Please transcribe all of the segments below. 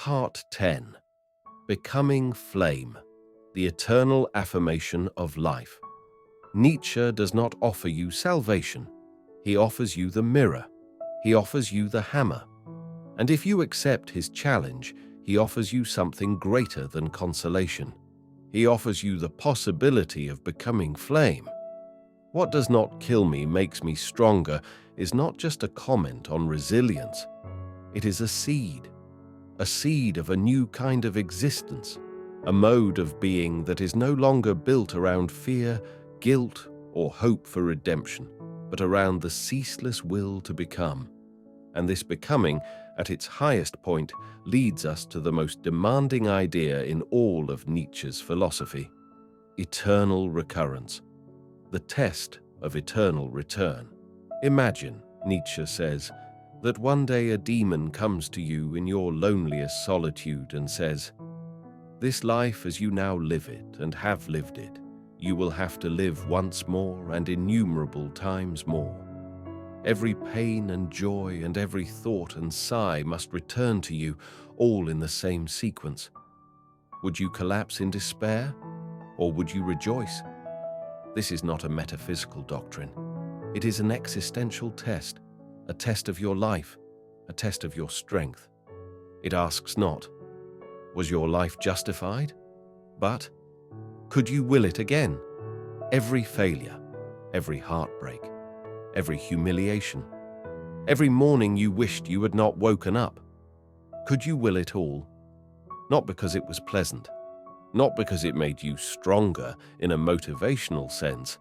Part 10. Becoming Flame, the Eternal Affirmation of Life. Nietzsche does not offer you salvation. He offers you the mirror. He offers you the hammer. And if you accept his challenge, he offers you something greater than consolation. He offers you the possibility of becoming flame. What does not kill me makes me stronger is not just a comment on resilience. It is a seed of a new kind of existence, a mode of being that is no longer built around fear, guilt, or hope for redemption, but around the ceaseless will to become. And this becoming, at its highest point, leads us to the most demanding idea in all of Nietzsche's philosophy: eternal recurrence, the test of eternal return. Imagine, Nietzsche says, that one day a demon comes to you in your loneliest solitude and says, "This life as you now live it and have lived it, you will have to live once more and innumerable times more. Every pain and joy and every thought and sigh must return to you, all in the same sequence. Would you collapse in despair, or would you rejoice?" This is not a metaphysical doctrine. It is an existential test, a test of your life, a test of your strength. It asks not, was your life justified? But, could you will it again? Every failure, every heartbreak, every humiliation, every morning you wished you had not woken up. Could you will it all? Not because it was pleasant, not because it made you stronger in a motivational sense,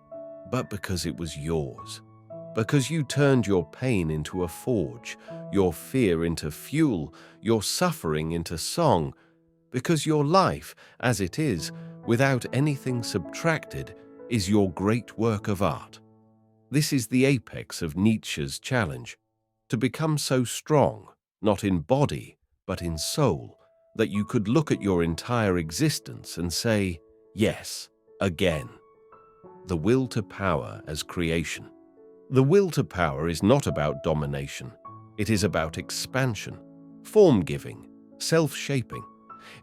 but because it was yours. Because you turned your pain into a forge, your fear into fuel, your suffering into song. Because your life, as it is, without anything subtracted, is your great work of art. This is the apex of Nietzsche's challenge: to become so strong, not in body, but in soul, that you could look at your entire existence and say, yes, again. The will to power as creation. The will to power is not about domination. It is about expansion, form-giving, self-shaping.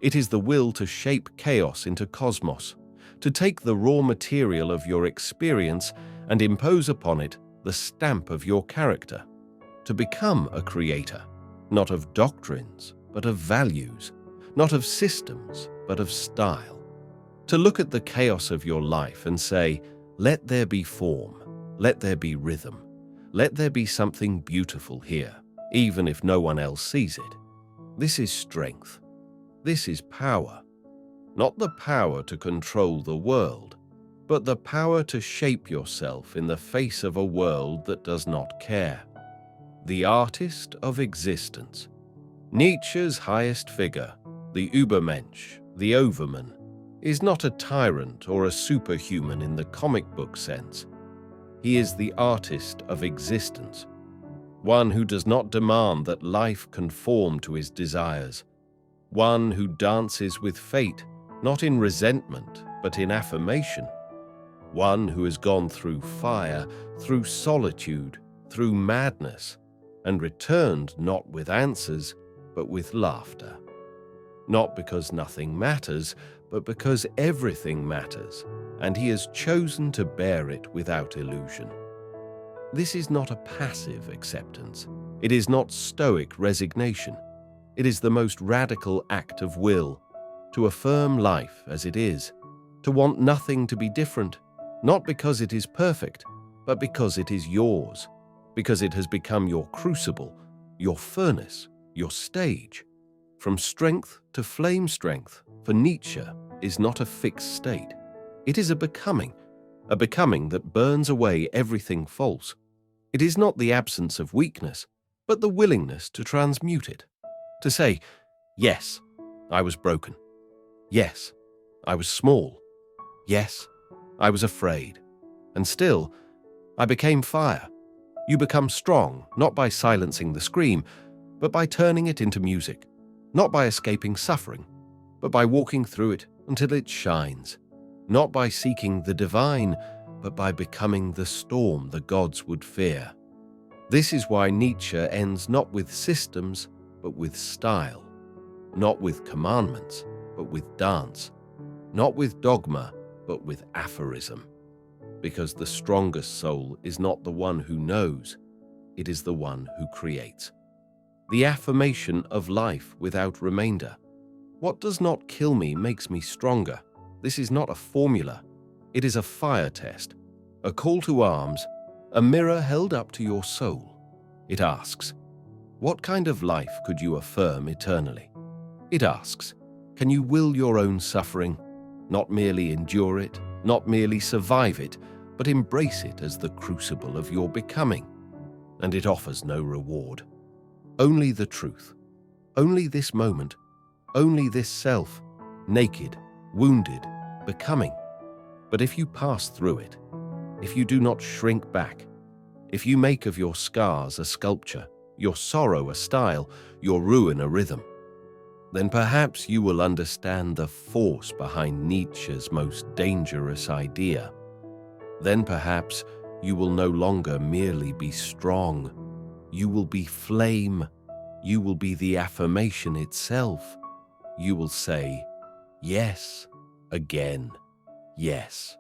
It is the will to shape chaos into cosmos, to take the raw material of your experience and impose upon it the stamp of your character, to become a creator, not of doctrines, but of values, not of systems, but of style. To look at the chaos of your life and say, let there be form, let there be rhythm, let there be something beautiful here, even if no one else sees it. This is strength. This is power. Not the power to control the world, but the power to shape yourself in the face of a world that does not care. The artist of existence. Nietzsche's highest figure, the Übermensch, the Overman, is not a tyrant or a superhuman in the comic book sense. He is the artist of existence, one who does not demand that life conform to his desires, one who dances with fate, not in resentment, but in affirmation, one who has gone through fire, through solitude, through madness, and returned not with answers, but with laughter. Not because nothing matters, but because everything matters, and he has chosen to bear it without illusion. This is not a passive acceptance. It is not stoic resignation. It is the most radical act of will, to affirm life as it is, to want nothing to be different, not because it is perfect, but because it is yours, because it has become your crucible, your furnace, your stage. From strength to flame strength, for Nietzsche, is not a fixed state. It is a becoming that burns away everything false. It is not the absence of weakness, but the willingness to transmute it. To say, yes, I was broken. Yes, I was small. Yes, I was afraid. And still, I became fire. You become strong, not by silencing the scream, but by turning it into music. Not by escaping suffering, but by walking through it until it shines. Not by seeking the divine, but by becoming the storm the gods would fear. This is why Nietzsche ends not with systems, but with style. not with commandments, but with dance, not with dogma, but with aphorism. Because the strongest soul is not the one who knows, it is the one who creates. The affirmation of life without remainder. What does not kill me makes me stronger. This is not a formula. It is a fire test, a call to arms, a mirror held up to your soul. It asks, what kind of life could you affirm eternally? It asks, can you will your own suffering, not merely endure it, not merely survive it, but embrace it as the crucible of your becoming? And it offers no reward. Only the truth, only this moment, only this self, naked, wounded, becoming. But if you pass through it, if you do not shrink back, if you make of your scars a sculpture, your sorrow a style, your ruin a rhythm, then perhaps you will understand the force behind Nietzsche's most dangerous idea. Then perhaps you will no longer merely be strong. You will be flame. You will be the affirmation itself. You will say, yes, again, yes.